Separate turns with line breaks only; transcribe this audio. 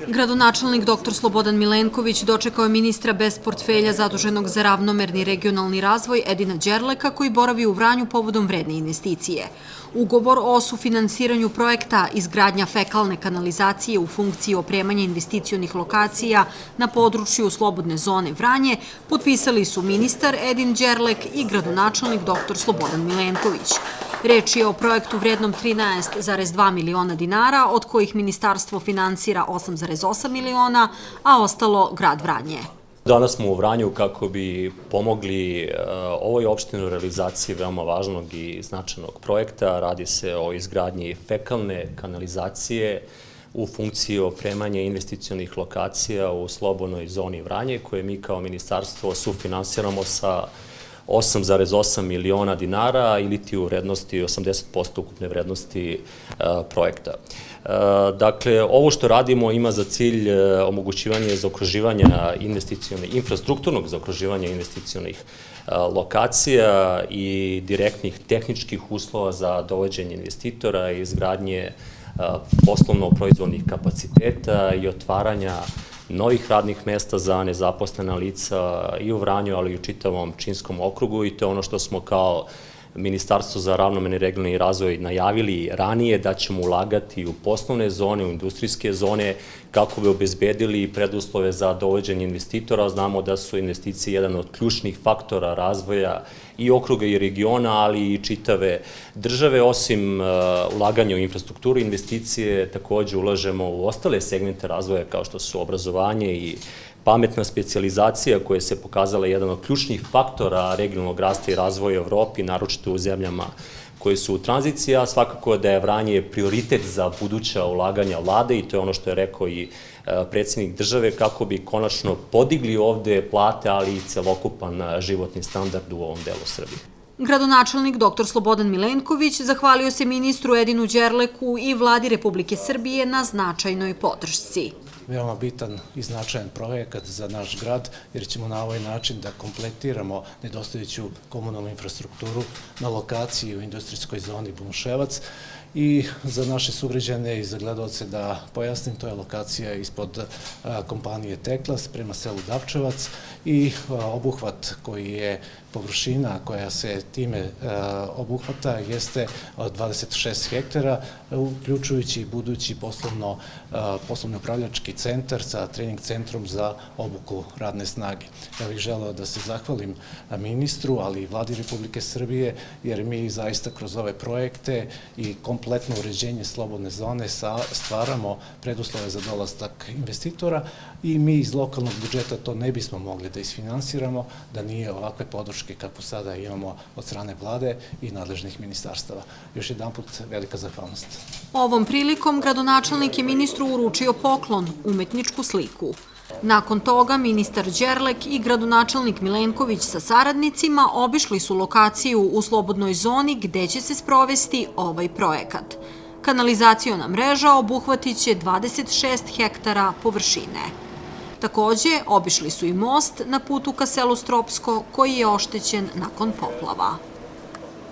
Gradonačelnik dr. Slobodan Milenković dočekao je ministra bez portfelja zaduženog za ravnomerni regionalni razvoj Edina Đerleka koji boravi u Vranju povodom vredne investicije. Ugovor o sufinansiranju projekta izgradnja fekalne kanalizacije u funkciji opremanja investicionih lokacija na području slobodne zone Vranje potpisali su ministar Edin Đerlek i gradonačelnik dr. Slobodan Milenković. Reč je o projektu vrednom 13,2 miliona dinara, od kojih ministarstvo finansira 8,8 miliona, a ostalo grad Vranje.
Danas smo u Vranju kako bi pomogli ovoj opštini u realizaciji veoma važnog i značajnog projekta. Radi se o izgradnji fekalne kanalizacije u funkciji opremanja investicionih lokacija u slobodnoj zoni Vranje, koje mi kao ministarstvo sufinansiramo sa 8,8 miliona dinara ili ti u vrednosti 80% ukupne vrednosti projekta. Dakle, ovo što radimo ima za cilj omogućivanje zaokruživanja infrastrukturnog zaokruživanja investicionih lokacija i direktnih tehničkih uslova za dovođenje investitora i izgradnje poslovno-proizvodnih kapaciteta i otvaranja novih radnih mesta za nezaposlena lica i u Vranju, ali i u čitavom Pčinjskom okrugu, i to je ono što smo kao Ministarstvo za ravnomerni regionalni razvoj najavili ranije, da ćemo ulagati u poslovne zone, u industrijske zone, kako bi obezbedili preduslove za dovođenje investitora. Znamo da su investicije jedan od ključnih faktora razvoja i okruga i regiona, ali i čitave države. Osim ulaganja u infrastrukturu, investicije takođe ulažemo u ostale segmente razvoja kao što su obrazovanje i pametna specijalizacija, koja se pokazala jedan od ključnih faktora regionalnog rasta i razvoja u Evropi, naročito u zemljama koje su u tranziciji, a svakako da je Vranje prioritet za buduća ulaganja vlade, i to je ono što je rekao i predsjednik države, kako bi konačno podigli ovde plate, ali i celokupan životni standard u ovom delu Srbije.
Gradonačelnik dr. Slobodan Milenković zahvalio se ministru Edinu Đerleku i vladi Republike Srbije na značajnoj podršci.
Veoma bitan i značajan projekat za naš grad, jer ćemo na ovaj način da kompletiramo nedostajuću komunalnu infrastrukturu na lokaciji u industrijskoj zoni Bunuševac. I za naše sugrađane i za gledaoce da pojasnim, to je lokacija ispod kompanije Teklas prema selu Davčevac, i obuhvat koji je površina koja se time obuhvata jeste 26 hektara, uključujući i budući poslovno-upravljački centar sa trening centrom za obuku radne snage. Ja bih želeo da se zahvalim ministru, ali i vladi Republike Srbije, jer mi zaista kroz ove projekte i kompletno uređenje slobodne zone stvaramo preduslove za dolazak investitora, i mi iz lokalnog budžeta to ne bismo mogli da isfinansiramo da nije ovakve podrške kako sada imamo od strane vlade i nadležnih ministarstava. Još jedan put velika zahvalnost.
Ovom prilikom gradonačelnik je ministru uručio poklon, umetničku sliku. Nakon toga ministar Đerlek i gradonačelnik Milenković sa saradnicima obišli su lokaciju u slobodnoj zoni gde će se sprovesti ovaj projekat. Kanalizaciona mreža obuhvatit će 26 hektara površine. Takođe, obišli su i most na putu ka selu Stropsko, koji je oštećen nakon poplava.